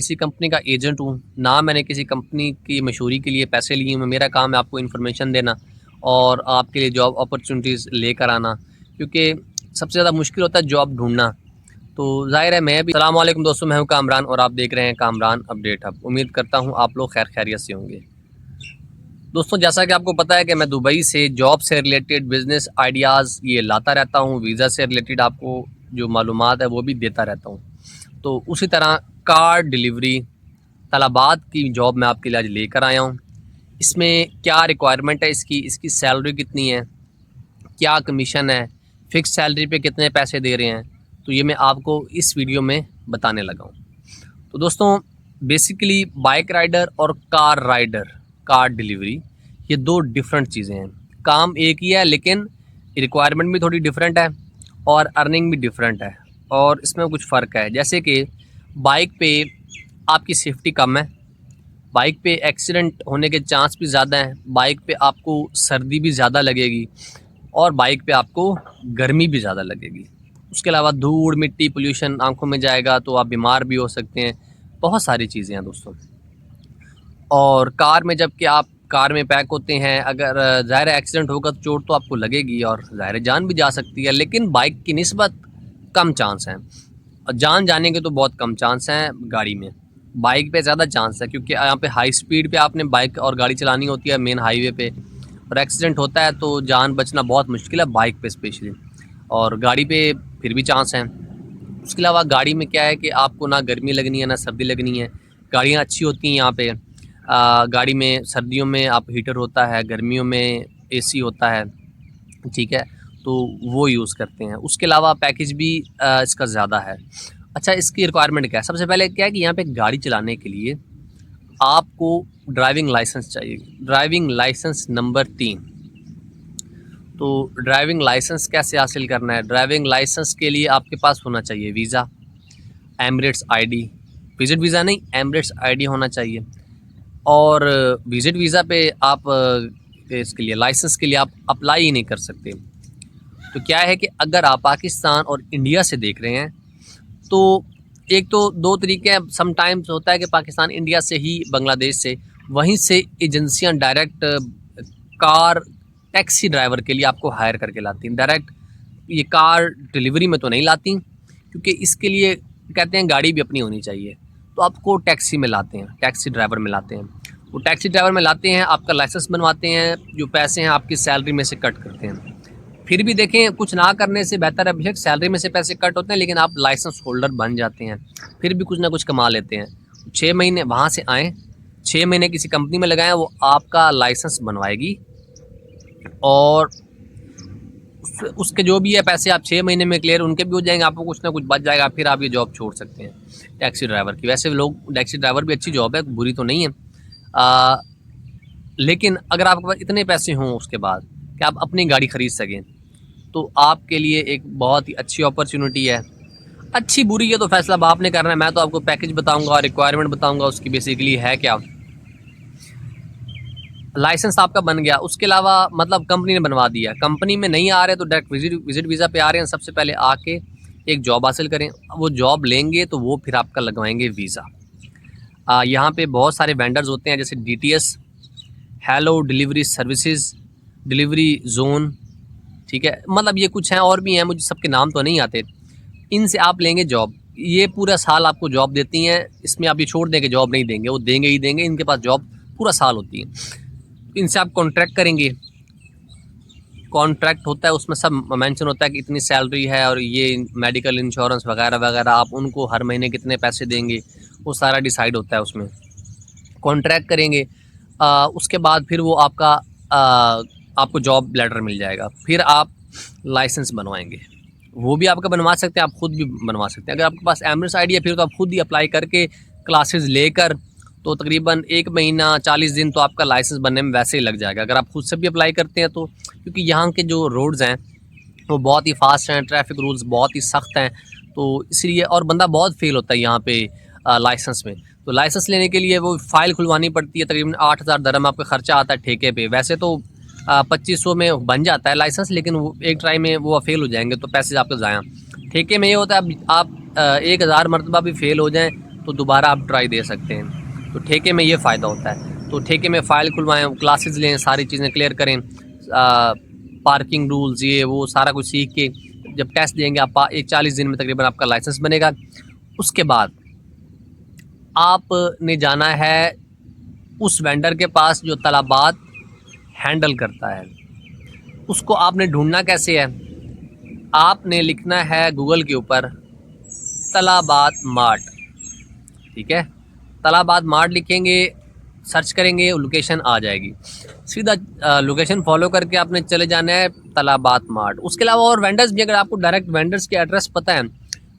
किसी कंपनी का एजेंट हूँ, ना मैंने किसी कंपनी की मशहूरी के लिए पैसे लिए हुए। मेरा काम है आपको इन्फॉर्मेशन देना और आपके लिए जॉब अपॉर्चुनिटीज़ लेकर आना, क्योंकि सबसे ज़्यादा मुश्किल होता है जॉब ढूँढना। तो ज़ाहिर है मैं भी अस्सलाम वालेकुम दोस्तों, मैं हूँ कामरान और आप देख रहे हैं कामरान अपडेट हब। उम्मीद करता हूँ आप लोग खैर खैरियत से होंगे। दोस्तों, जैसा कि आपको पता है कि मैं दुबई से जॉब से रिलेटेड बिज़नेस आइडियाज़ ये लाता रहता हूँ, वीज़ा से रिलेटेड आपको जो मालूमात है वो भी देता रहता हूँ। तो उसी तरह कार डिलीवरी तलबात की जॉब मैं आपके लिए आज लेकर आया हूँ। इसमें क्या रिक्वायरमेंट है, इसकी सैलरी कितनी है, क्या कमीशन है, फ़िक्स सैलरी पे कितने पैसे दे रहे हैं, तो ये मैं आपको इस वीडियो में बताने लगा हूँ। तो दोस्तों, बेसिकली बाइक राइडर और कार राइडर, कार डिलीवरी, ये दो डिफरेंट चीज़ें हैं। काम एक ही है लेकिन रिक्वायरमेंट भी थोड़ी डिफरेंट है और अर्निंग भी डिफरेंट है और इसमें कुछ फ़र्क है। जैसे कि बाइक पे आपकी सेफ्टी कम है, बाइक पे एक्सीडेंट होने के चांस भी ज़्यादा हैं, बाइक पे आपको सर्दी भी ज़्यादा लगेगी और बाइक पे आपको गर्मी भी ज़्यादा लगेगी। उसके अलावा धूल मिट्टी पोल्यूशन आंखों में जाएगा तो आप बीमार भी हो सकते हैं। बहुत सारी चीज़ें हैं दोस्तों। और कार में जबकि आप कार में पैक होते हैं, अगर ज़ाहिर है एक्सीडेंट होगा तो चोट तो आपको लगेगी और ज़ाहिर है जान भी जा सकती है, लेकिन बाइक की निस्बत कम चांस हैं और जान जाने के तो बहुत कम चांस हैं गाड़ी में। बाइक पे ज़्यादा चांस है क्योंकि यहाँ पे हाई स्पीड पे आपने बाइक और गाड़ी चलानी होती है मेन हाईवे पे, और एक्सीडेंट होता है तो जान बचना बहुत मुश्किल है बाइक पे स्पेशली, और गाड़ी पे फिर भी चांस हैं। उसके अलावा गाड़ी में क्या है कि आपको ना गर्मी लगनी है ना सर्दी लगनी है। गाड़ियाँ अच्छी होती हैं यहाँ पे। गाड़ी में सर्दियों में आप हीटर होता है, गर्मियों में एसी होता है, ठीक है? तो वो यूज़ करते हैं। उसके अलावा पैकेज भी इसका ज़्यादा है। अच्छा, इसकी रिक्वायरमेंट क्या है? सबसे पहले क्या है कि यहाँ पे गाड़ी चलाने के लिए आपको ड्राइविंग लाइसेंस चाहिए, ड्राइविंग लाइसेंस नंबर 3। तो ड्राइविंग लाइसेंस कैसे हासिल करना है? ड्राइविंग लाइसेंस के लिए आपके पास होना चाहिए visa, Emirates ID, visit visa नहीं, एमिरेट्स आईडी होना चाहिए। और विज़िट वीज़ा पे आप इसके लिए लाइसेंस के लिए आप अप्लाई ही नहीं कर सकते। तो क्या है कि अगर आप पाकिस्तान और इंडिया से देख रहे हैं तो एक तो दो तरीके हैं। समटाइम्स होता है कि पाकिस्तान इंडिया से ही, बांग्लादेश से, वहीं से एजेंसियां डायरेक्ट कार टैक्सी ड्राइवर के लिए आपको हायर करके लाती हैं। डायरेक्ट ये कार डिलीवरी में तो नहीं लाती क्योंकि इसके लिए कहते हैं गाड़ी भी अपनी होनी चाहिए, तो आपको टैक्सी में लाते हैं, टैक्सी ड्राइवर में लाते हैं। वो टैक्सी ड्राइवर में लाते हैं, आपका लाइसेंस बनवाते हैं, जो पैसे हैं आपकी सैलरी में से कट करते हैं। फिर भी देखें, कुछ ना करने से बेहतर है, बेशक सैलरी में से पैसे कट होते हैं लेकिन आप लाइसेंस होल्डर बन जाते हैं, फिर भी कुछ ना कुछ कमा लेते हैं। 6 महीने वहाँ से आएँ, 6 महीने किसी कंपनी में लगाएं, वो आपका लाइसेंस बनवाएगी और उसके जो भी है पैसे आप 6 महीने में क्लियर उनके भी हो जाएंगे, आपको कुछ ना कुछ बच जाएगा, फिर आप ये जॉब छोड़ सकते हैं टैक्सी ड्राइवर की। वैसे लोग, टैक्सी ड्राइवर भी अच्छी जॉब है, बुरी तो नहीं है। लेकिन अगर आपके पास इतने पैसे हों उसके बाद कि आप अपनी गाड़ी ख़रीद सकें तो आपके लिए एक बहुत ही अच्छी अपॉर्चुनिटी है। अच्छी बुरी है तो फैसला अब आपने करना है। मैं तो आपको पैकेज बताऊंगा, रिक्वायरमेंट बताऊंगा उसकी बेसिकली है क्या। लाइसेंस आपका बन गया, उसके अलावा मतलब कंपनी ने बनवा दिया, कंपनी में नहीं आ रहे तो डायरेक्ट विजिट वीज़ा पे आ रहे हैं। सबसे पहले आके एक जॉब हासिल करें, वो जॉब लेंगे तो वो फिर आपका लगवाएंगे वीज़ा। यहाँ पे बहुत सारे वेंडर्स होते हैं जैसे DTS, hello delivery services, delivery zone, ठीक है, मतलब ये कुछ हैं और भी हैं, मुझे सबके नाम तो नहीं आते। इनसे आप लेंगे जॉब, ये पूरा साल आपको जॉब देती हैं। इसमें आप ये छोड़ दें कि जॉब नहीं देंगे, वो देंगे ही देंगे, इनके पास जॉब पूरा साल होती है। इनसे आप कॉन्ट्रैक्ट करेंगे, कॉन्ट्रैक्ट होता है, उसमें सब मेंशन होता है कि इतनी सैलरी है और ये मेडिकल इंश्योरेंस वगैरह वगैरह, आप उनको हर महीने कितने पैसे देंगे वो सारा डिसाइड होता है उसमें। कॉन्ट्रैक्ट करेंगे, उसके बाद फिर वो आपका आपको जॉब लेटर मिल जाएगा, फिर आप लाइसेंस बनवाएंगे। वो भी आपका बनवा सकते हैं, आप खुद भी बनवा सकते हैं। अगर आपके पास एमिरेट्स आईडी है फिर तो आप खुद ही अप्लाई करके क्लासेस लेकर, तो तकरीबन 1 महीना 40 दिन तो आपका लाइसेंस बनने में वैसे ही लग जाएगा अगर आप खुद से भी अप्लाई करते हैं तो। क्योंकि यहाँ के जो रोड्स हैं वो बहुत ही फास्ट हैं, ट्रैफिक रूल्स बहुत ही सख्त हैं, तो इसलिए, और बंदा बहुत फेल होता है यहाँ पे लाइसेंस में। तो लाइसेंस लेने के लिए वो फ़ाइल खुलवानी पड़ती है, तकरीबन 8,000 दरहम आपका ख़र्चा आता है ठेके पे। वैसे तो 2500 में बन जाता है लाइसेंस, लेकिन वो एक ट्राई में वो फेल हो जाएंगे तो पैसे आपके ज़ाया। ठेके में ये होता है आप 1000 मरतबा भी फेल हो जाएँ तो दोबारा आप ट्राई दे सकते हैं। तो ठेके में ये फ़ायदा होता है। तो ठेके में फ़ाइल खुलवाएँ, क्लासेस लें, सारी चीज़ें क्लियर करें, पार्किंग रूल्स ये वो सारा कुछ सीख के जब टेस्ट देंगे आप 40 दिन में तकरीबन आपका लाइसेंस बनेगा। उसके बाद आपने जाना है उस वेंडर के पास जो तलबात हैंडल करता है। उसको आपने ढूंढना कैसे है? आपने लिखना है गूगल के ऊपर तलबात मार्ट, ठीक है। तलबात मार्ट लिखेंगे, सर्च करेंगे, लोकेशन आ जाएगी। सीधा लोकेशन फॉलो करके आपने चले जाना है तलबात मार्ट। उसके अलावा और वेंडर्स भी, अगर आपको डायरेक्ट वेंडर्स के एड्रेस पता है,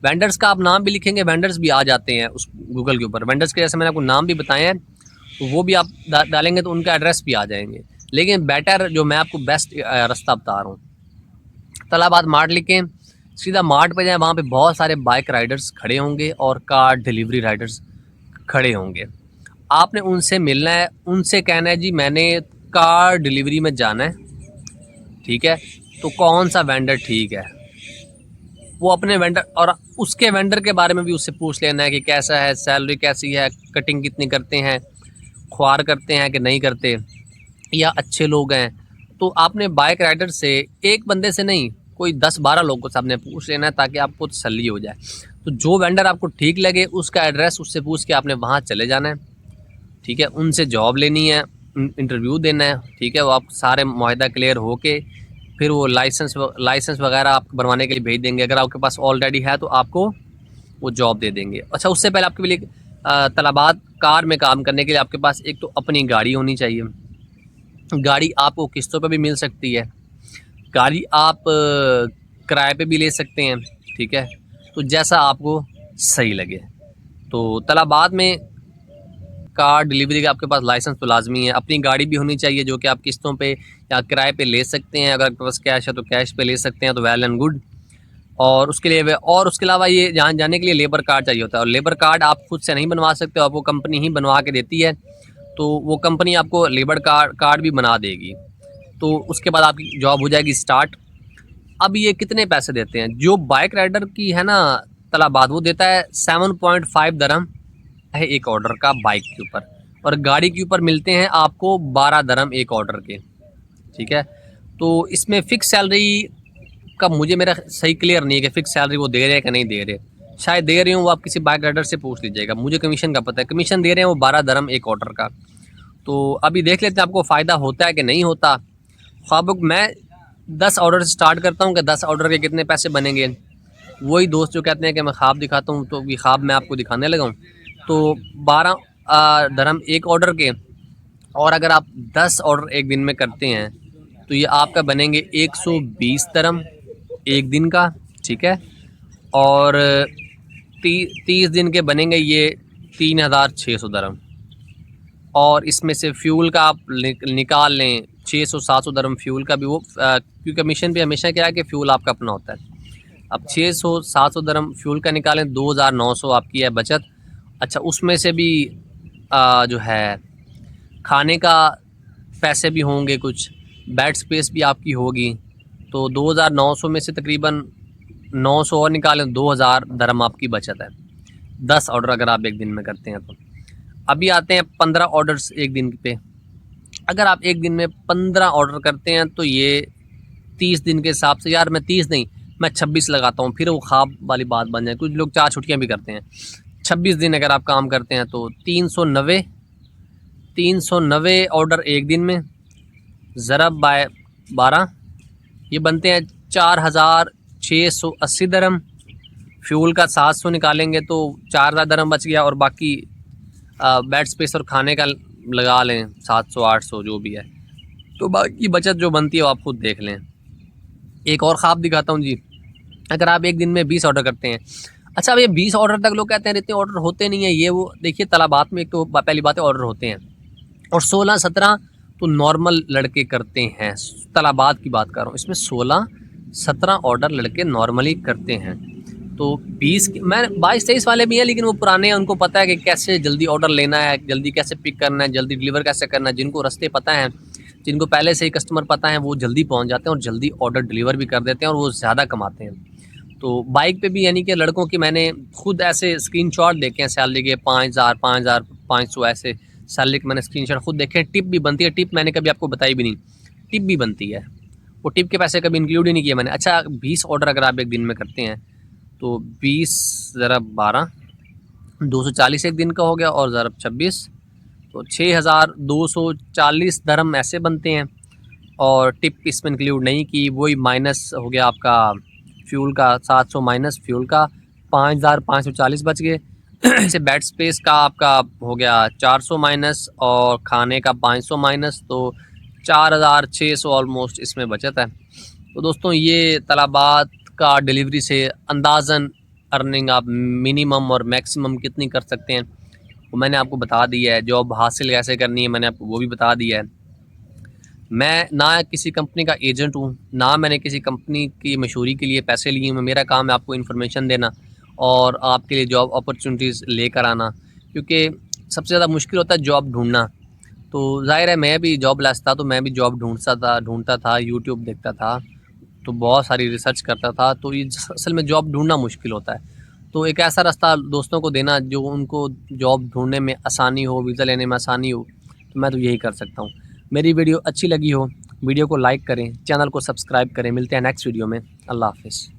वेंडर्स का आप नाम भी लिखेंगे, वेंडर्स भी आ जाते हैं उस गूगल के ऊपर। वेंडर्स के जैसे मैंने आपको नाम भी बताए हैं, तो वो भी आप डालेंगे तो उनका एड्रेस भी आ जाएंगे। लेकिन बेटर जो मैं आपको बेस्ट रास्ता बता रहा हूँ, तलबात मार्ट लिखें, सीधा मार्ट पे जाएं, वहाँ पे बहुत सारे बाइक राइडर्स खड़े होंगे और कार डिलीवरी राइडर्स खड़े होंगे। आपने उनसे मिलना है, उनसे कहना है जी मैंने कार डिलीवरी में जाना है, ठीक है, तो कौन सा वेंडर ठीक है। वो अपने वेंडर और उसके वेंडर के बारे में भी उससे पूछ लेना है कि कैसा है, सैलरी कैसी है, कटिंग कितनी करते हैं, ख्वार करते हैं कि नहीं करते, या अच्छे लोग हैं। तो आपने बाइक राइडर से एक बंदे से नहीं, कोई 10-12 लोगों से आपने पूछ लेना है ताकि आपको तसल्ली हो जाए। तो जो वेंडर आपको ठीक लगे उसका एड्रेस उससे पूछ के आपने वहाँ चले जाना है, ठीक है। उनसे जॉब लेनी है, इंटरव्यू देना है, ठीक है। वो आप सारे मुआहदा क्लियर हो के फिर वो लाइसेंस वगैरह आप बनवाने के लिए भेज देंगे। अगर आपके पास ऑलरेडी है तो आपको वो जॉब दे देंगे। अच्छा, उससे पहले आपके लिए तलबात कार में काम करने के लिए आपके पास एक तो अपनी गाड़ी होनी चाहिए। गाड़ी आपको किस्तों पे भी मिल सकती है, गाड़ी आप किराए पे भी ले सकते हैं, ठीक है। तो जैसा आपको सही लगे। तो तलबात में कार डिलीवरी का आपके पास लाइसेंस तो लाजमी है। अपनी गाड़ी भी होनी चाहिए जो कि आप किस्तों पे या किराए पे ले सकते हैं। अगर आपके पास कैश है तो कैश पे ले सकते हैं, तो वेल एंड गुड। और उसके लिए और उसके अलावा ये जहाँ जाने के लिए लेबर कार्ड चाहिए होता है, और लेबर कार्ड आप खुद से नहीं बनवा सकते, आपको कंपनी ही बनवा के देती है। तो वो कंपनी आपको लेबर कार्ड भी बना देगी। तो उसके बाद आपकी जॉब हो जाएगी स्टार्ट। अब ये कितने पैसे देते हैं? जो बाइक राइडर की है ना तलबात, वो देता है 7.5 दरम है एक ऑर्डर का बाइक के ऊपर, और गाड़ी के ऊपर मिलते हैं आपको 12 दरम एक ऑर्डर के, ठीक है। तो इसमें फ़िक्स सैलरी का मुझे मेरा सही क्लियर नहीं है कि फ़िक्स सैलरी वो दे रहे हैं कि नहीं दे रहे। शायद दे रहे हो, वो आप किसी बाइक राइडर से पूछ लीजिएगा। मुझे कमीशन का पता है, कमीशन दे रहे हैं वो 12 दरम एक ऑर्डर का। तो अभी देख लेते हैं आपको फ़ायदा होता है कि नहीं होता। ख्वाब मैं 10 ऑर्डर से स्टार्ट करता हूँ कि 10 ऑर्डर के कितने पैसे बनेंगे। वही दोस्त जो कहते हैं कि मैं ख्वाब दिखाता हूँ, तो ये ख्वाब मैं आपको दिखाने लगा हूँ। तो 12 दरम एक ऑर्डर के, और अगर आप 10 ऑर्डर एक दिन में करते हैं तो ये आपका बनेंगे 120 दरम एक दिन का, ठीक है। और 30 दिन के बनेंगे ये 3600 दरम। और इसमें से फ्यूल का आप निकाल लें 600-700 दरम फ्यूल का भी, वो क्योंकि कमीशन भी हमेशा क्या है कि फ़्यूल आपका अपना होता है। अब 600-700 दरम फ्यूल का निकालें, 2900 आपकी है बचत। अच्छा, उसमें से भी जो है खाने का पैसे भी होंगे, कुछ बेड स्पेस भी आपकी होगी। तो 2900 में से तकरीबन 900 और निकालें, 2000 दरम आपकी बचत है 10 ऑर्डर अगर आप एक दिन में करते हैं तो। अभी आते हैं 15 ऑर्डर्स एक दिन पे। अगर आप एक दिन में 15 ऑर्डर करते हैं तो ये 30 दिन के हिसाब से, यार मैं 30 नहीं, मैं 26 लगाता हूँ, फिर वो ख्वाब वाली बात बन जाए। कुछ लोग 4 छुट्टियाँ भी करते हैं। 26 दिन अगर आप काम करते हैं तो 390 ऑर्डर एक दिन में ज़रब बाय 12, ये बनते हैं 4680 दरम। फ्यूल का 700 निकालेंगे तो 4000 दरम बच गया, और बाकी बेड स्पेस और खाने का लगा लें 700-800 जो भी है, तो बाकी बचत जो बनती है वो आप खुद देख लें। एक और ख्वाब दिखाता हूँ जी। अगर आप एक दिन में 20 ऑर्डर करते हैं, अच्छा अब ये 20 ऑर्डर तक लोग कहते हैं इतने ऑर्डर होते नहीं है, ये वो देखिए तलबात में एक तो पहली बात है ऑर्डर होते हैं, और 16-17 तो नॉर्मल लड़के करते हैं। तलबात की बात कर रहा हूँ, इसमें 16-17 ऑर्डर लड़के नॉर्मली करते हैं। तो 20 मैं 22-23 वाले भी हैं, लेकिन वो पुराने हैं, उनको पता है कि कैसे जल्दी ऑर्डर लेना है, जल्दी कैसे पिक करना है, जल्दी डिलीवर कैसे करना है। जिनको रास्ते पता हैं, जिनको पहले से ही कस्टमर पता है, वो जल्दी पहुंच जाते हैं और जल्दी ऑर्डर डिलीवर भी कर देते हैं, और वो ज़्यादा कमाते हैं। तो बाइक पे भी यानी कि लड़कों की मैंने खुद ऐसे स्क्रीनशॉट देखे हैं सैलरी के 5000 5500 ऐसे सैलरी के मैंने स्क्रीनशॉट खुद देखे हैं। टिप भी बनती है, टिप मैंने कभी आपको बताई भी नहीं, टिप भी बनती है। वो टिप के पैसे कभी इंक्लूड ही नहीं किए मैंने। अच्छा 20 ऑर्डर अगर आप एक दिन में करते हैं तो 20 ज़रा 12 240 एक दिन का हो गया और ज़रा 26 तो 6240 दरम ऐसे बनते हैं। और टिप इसमें इंक्लूड नहीं की, वही माइनस हो गया आपका फ्यूल का 700 माइनस फ्यूल का 5540 बच गए। इसे बेड स्पेस का आपका हो गया 400 माइनस और खाने का 500 माइनस, तो 4600 ऑलमोस्ट इसमें बचत है। तो दोस्तों ये तलबात का डिलीवरी से अंदाज़न अर्निंग आप मिनिमम और मैक्सिमम कितनी कर सकते हैं वो मैंने आपको बता दिया है। जॉब हासिल कैसे करनी है मैंने आपको वो भी बता दिया है। मैं ना किसी कंपनी का एजेंट हूँ, ना मैंने किसी कंपनी की मशहूरी के लिए पैसे लिए हुए। मेरा काम है आपको इन्फॉर्मेशन देना और आपके लिए जॉब अपॉर्चुनिटीज़ लेकर आना, क्योंकि सबसे ज़्यादा मुश्किल होता है जॉब ढूंढना। तो ज़ाहिर है मैं भी जॉबलेस था, तो मैं भी जॉब ढूंढता था, यूट्यूब देखता था, तो बहुत सारी रिसर्च करता था। तो ये असल में जॉब ढूंढना मुश्किल होता है। तो एक ऐसा रास्ता दोस्तों को देना जो उनको जॉब ढूंढने में आसानी हो, वीज़ा लेने में आसानी हो, तो मैं तो यही कर सकता हूँ। मेरी वीडियो अच्छी लगी हो, वीडियो को लाइक करें, चैनल को सब्सक्राइब करें। मिलते हैं नेक्स्ट वीडियो में। अल्लाह हाफ़िज़।